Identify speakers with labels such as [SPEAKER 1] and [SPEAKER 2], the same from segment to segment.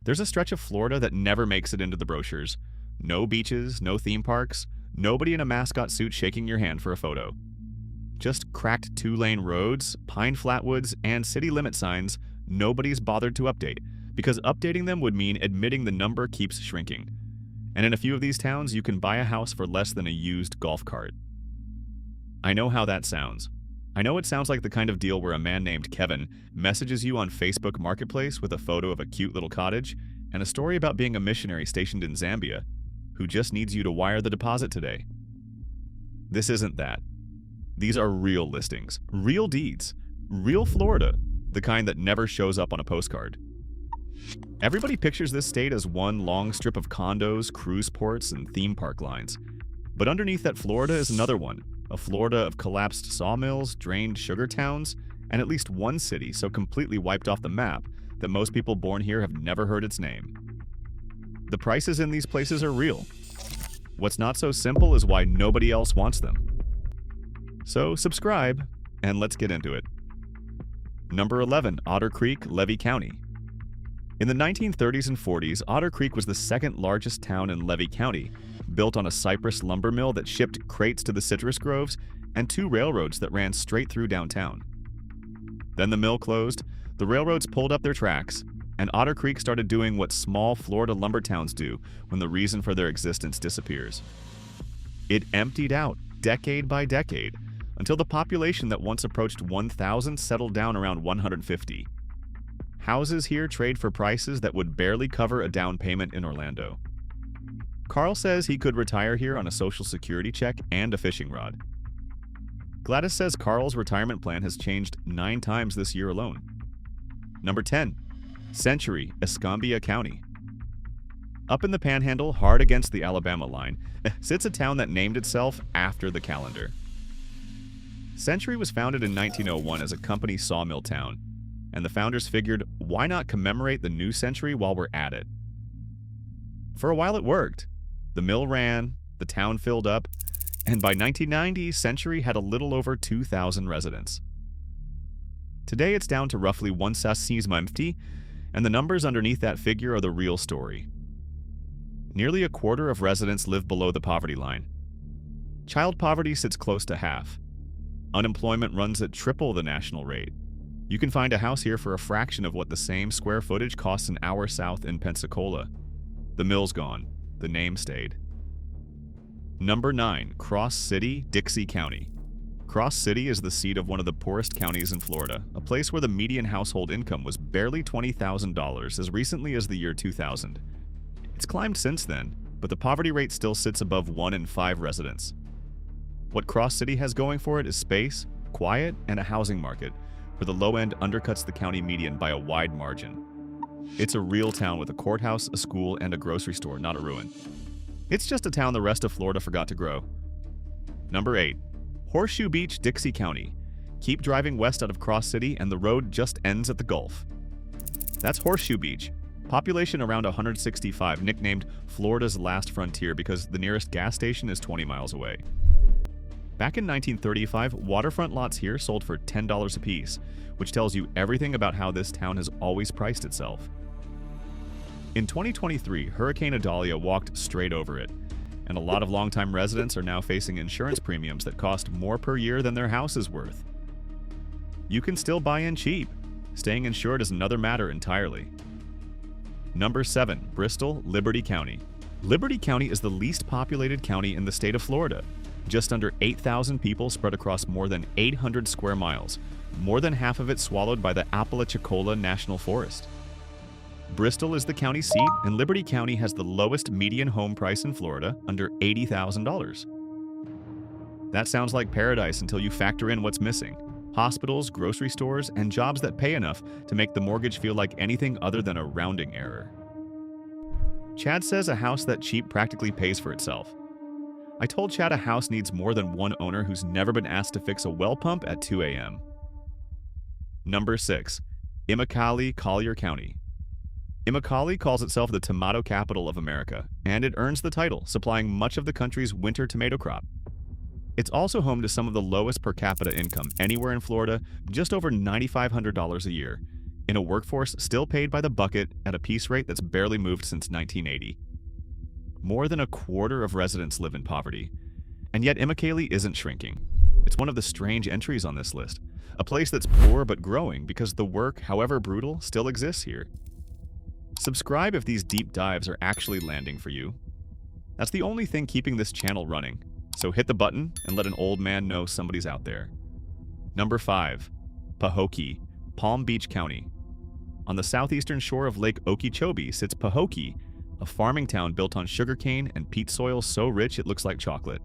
[SPEAKER 1] There's a stretch of Florida that never makes it into the brochures. No beaches, no theme parks, nobody in a mascot suit shaking your hand for a photo. Just cracked two-lane roads, pine flatwoods, and city limit signs nobody's bothered to update, because updating them would mean admitting the number keeps shrinking. And in a few of these towns, you can buy a house for less than a used golf cart. I know how that sounds. I know it sounds like the kind of deal where a man named Kevin messages you on Facebook Marketplace with a photo of a cute little cottage and a story about being a missionary stationed in Zambia who just needs you to wire the deposit today. This isn't that. These are real listings, real deeds, real Florida, the kind that never shows up on a postcard. Everybody pictures this state as one long strip of condos, cruise ports, and theme park lines. But underneath that Florida is another one, a Florida of collapsed sawmills, drained sugar towns, and at least one city so completely wiped off the map that most people born here have never heard its name. The prices in these places are real. What's not so simple is why nobody else wants them. So subscribe, and let's get into it. Number 11, Otter Creek, Levy County. In the 1930s and 40s, Otter Creek was the second largest town in Levy County, built on a cypress lumber mill that shipped crates to the citrus groves and two railroads that ran straight through downtown. Then the mill closed, the railroads pulled up their tracks, and Otter Creek started doing what small Florida lumber towns do when the reason for their existence disappears. It emptied out, decade by decade, until the population that once approached 1,000 settled down around 150. Houses here trade for prices that would barely cover a down payment in Orlando. Carl says he could retire here on a Social Security check and a fishing rod. Gladys says Carl's retirement plan has changed 9 times this year alone. Number 10, Century, Escambia County. Up in the Panhandle, hard against the Alabama line, sits a town that named itself after the calendar. Century was founded in 1901 as a company sawmill town, and the founders figured, why not commemorate the new century while we're at it? For a while it worked. The mill ran, the town filled up, and by 1990, Century had a little over 2,000 residents. Today it's down to roughly 1,650, and the numbers underneath that figure are the real story. Nearly a quarter of residents live below the poverty line. Child poverty sits close to half. Unemployment runs at triple the national rate. You can find a house here for a fraction of what the same square footage costs an hour south in Pensacola. The mill's gone. The name stayed. Number 9, Cross City, Dixie County. Cross City is the seat of one of the poorest counties in Florida, a place where the median household income was barely $20,000 as recently as the year 2000. It's climbed since then, but the poverty rate still sits above 1 in 5 residents. What Cross City has going for it is space, quiet, and a housing market where the low end undercuts the county median by a wide margin. It's a real town with a courthouse, a school, and a grocery store, not a ruin. It's just a town the rest of Florida forgot to grow. Number 8, Horseshoe Beach, Dixie County. Keep driving west out of Cross City and the road just ends at the Gulf. That's Horseshoe Beach. Population around 165, nicknamed Florida's last frontier because the nearest gas station is 20 miles away. Back in 1935, waterfront lots here sold for $10 apiece, which tells you everything about how this town has always priced itself. In 2023, Hurricane Idalia walked straight over it, and a lot of longtime residents are now facing insurance premiums that cost more per year than their house is worth. You can still buy in cheap. Staying insured is another matter entirely. Number 7, Bristol, Liberty County. Liberty County is the least populated county in the state of Florida. Just under 8,000 people spread across more than 800 square miles, more than half of it swallowed by the Apalachicola National Forest. Bristol is the county seat, and Liberty County has the lowest median home price in Florida, under $80,000. That sounds like paradise until you factor in what's missing: hospitals, grocery stores, and jobs that pay enough to make the mortgage feel like anything other than a rounding error. Chad says a house that cheap practically pays for itself. I told Chad a house needs more than one owner who's never been asked to fix a well pump at 2 a.m. Number 6, Immokalee, Collier County. Immokalee calls itself the tomato capital of America, and it earns the title, supplying much of the country's winter tomato crop. It's also home to some of the lowest per capita income anywhere in Florida, just over $9,500 a year. in a workforce still paid by the bucket at a piece rate that's barely moved since 1980. More than a quarter of residents live in poverty, and yet Immokalee isn't shrinking. It's one of the strange entries on this list, a place that's poor but growing because the work, however brutal, still exists here. Subscribe if these deep dives are actually landing for you. That's the only thing keeping this channel running, so hit the button and let an old man know somebody's out there. Number 5. Pahokee, Palm Beach County. On the southeastern shore of Lake Okeechobee sits Pahokee, a farming town built on sugarcane and peat soil so rich it looks like chocolate.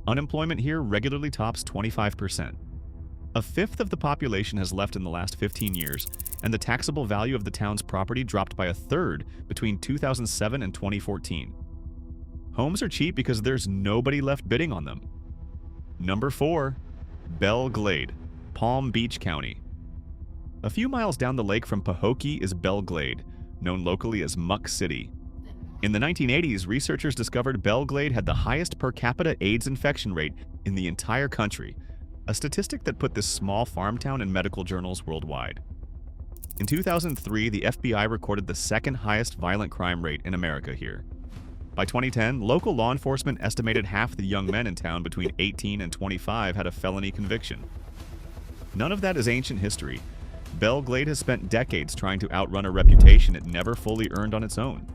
[SPEAKER 1] Unemployment here regularly tops 25%. A fifth of the population has left in the last 15 years, and the taxable value of the town's property dropped by a third between 2007 and 2014. Homes are cheap because there's nobody left bidding on them. Number 4. Belle Glade, Palm Beach County. A few miles down the lake from Pahokee is Belle Glade, known locally as Muck City. In the 1980s, researchers discovered Belle Glade had the highest per capita AIDS infection rate in the entire country, a statistic that put this small farm town in medical journals worldwide. In 2003, the FBI recorded the second highest violent crime rate in America here. By 2010, local law enforcement estimated half the young men in town between 18 and 25 had a felony conviction. None of that is ancient history. Belle Glade has spent decades trying to outrun a reputation it never fully earned on its own.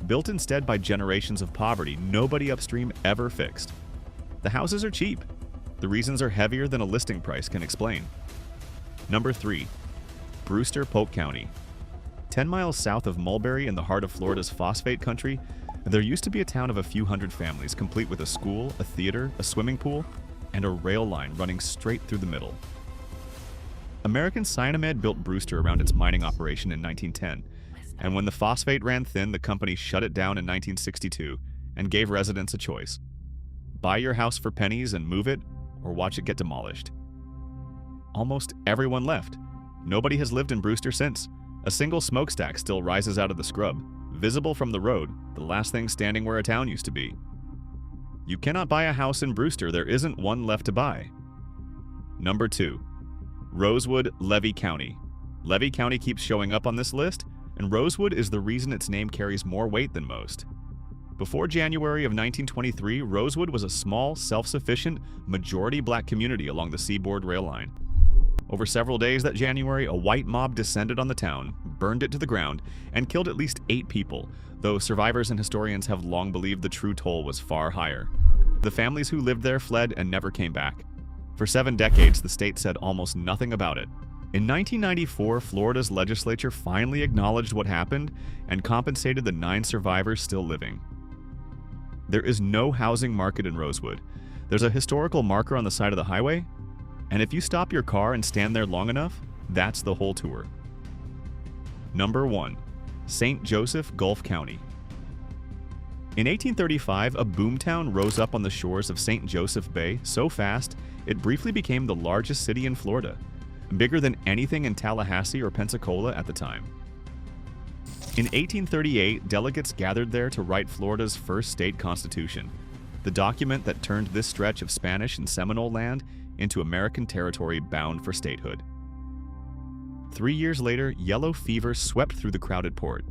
[SPEAKER 1] Built instead by generations of poverty nobody upstream ever fixed. The houses are cheap. The reasons are heavier than a listing price can explain. Number 3. Brewster Polk County. 10 miles south of Mulberry in the heart of Florida's phosphate country, there used to be a town of a few hundred families, complete with a school, a theater, a swimming pool, and a rail line running straight through the middle. American Cyanomed built Brewster around its mining operation in 1910, and when the phosphate ran thin, the company shut it down in 1962 and gave residents a choice. Buy your house for pennies and move it, or watch it get demolished. Almost everyone left. Nobody has lived in Brewster since. A single smokestack still rises out of the scrub, visible from the road, the last thing standing where a town used to be. You cannot buy a house in Brewster, there isn't one left to buy. Number 2. Rosewood, Levy County. Levy County keeps showing up on this list, and Rosewood is the reason its name carries more weight than most. Before January of 1923, Rosewood was a small, self-sufficient, majority black community along the Seaboard Rail Line. Over several days that January, a white mob descended on the town, burned it to the ground, and killed at least 8 people, though survivors and historians have long believed the true toll was far higher. The families who lived there fled and never came back. For 7 decades, the state said almost nothing about it. In 1994, Florida's legislature finally acknowledged what happened and compensated the 9 survivors still living. There is no housing market in Rosewood. There's a historical marker on the side of the highway, and if you stop your car and stand there long enough, that's the whole tour. Number 1. St. Joseph, Gulf County. In 1835, a boomtown rose up on the shores of St. Joseph Bay so fast it briefly became the largest city in Florida, bigger than anything in Tallahassee or Pensacola at the time. In 1838, delegates gathered there to write Florida's first state constitution, the document that turned this stretch of Spanish and Seminole land into American territory bound for statehood. 3 years later, yellow fever swept through the crowded port.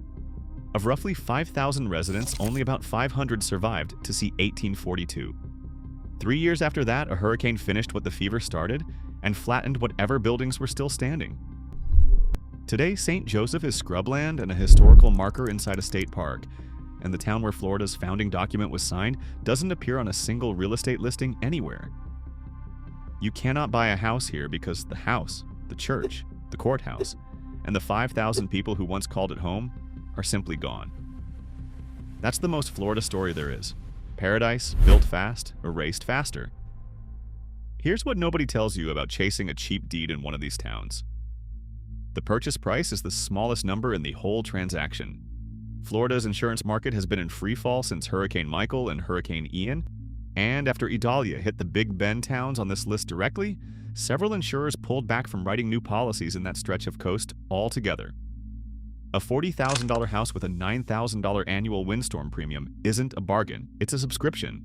[SPEAKER 1] Of roughly 5,000 residents, only about 500 survived to see 1842. 3 years after that, a hurricane finished what the fever started and flattened whatever buildings were still standing. Today, St. Joseph is scrubland and a historical marker inside a state park, and the town where Florida's founding document was signed doesn't appear on a single real estate listing anywhere. You cannot buy a house here because the house, the church, the courthouse, and the 5,000 people who once called it home are simply gone. That's the most Florida story there is. Paradise, built fast, erased faster. Here's what nobody tells you about chasing a cheap deed in one of these towns. The purchase price is the smallest number in the whole transaction. Florida's insurance market has been in free fall since Hurricane Michael and Hurricane Ian, and after Idalia hit the Big Bend towns on this list directly, several insurers pulled back from writing new policies in that stretch of coast altogether. A $40,000 house with a $9,000 annual windstorm premium isn't a bargain, it's a subscription.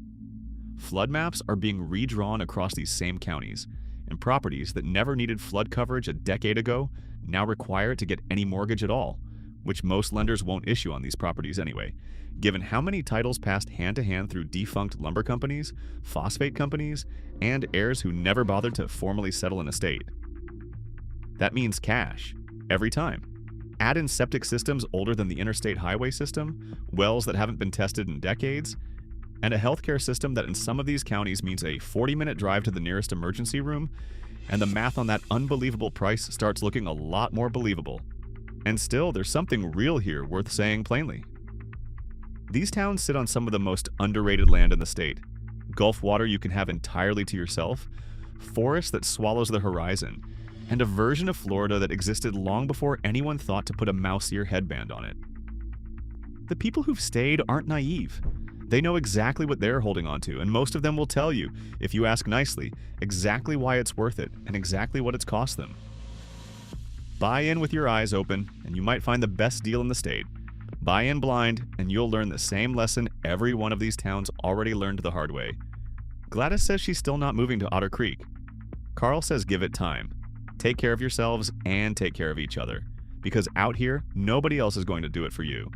[SPEAKER 1] Flood maps are being redrawn across these same counties, and properties that never needed flood coverage a decade ago now require it to get any mortgage at all, which most lenders won't issue on these properties anyway, given how many titles passed hand to hand through defunct lumber companies, phosphate companies, and heirs who never bothered to formally settle an estate. That means cash, every time. Add in septic systems older than the interstate highway system, wells that haven't been tested in decades, and a healthcare system that in some of these counties means a 40-minute drive to the nearest emergency room, and the math on that unbelievable price starts looking a lot more believable. And still, there's something real here worth saying plainly. These towns sit on some of the most underrated land in the state. Gulf water you can have entirely to yourself, forest that swallows the horizon, and a version of Florida that existed long before anyone thought to put a mouse-ear headband on it. The people who've stayed aren't naive. They know exactly what they're holding on to, and most of them will tell you, if you ask nicely, exactly why it's worth it and exactly what it's cost them. Buy in with your eyes open, and you might find the best deal in the state. Buy in blind, and you'll learn the same lesson every one of these towns already learned the hard way. Gladys says she's still not moving to Otter Creek. Carl says give it time. Take care of yourselves and take care of each other, because out here, nobody else is going to do it for you.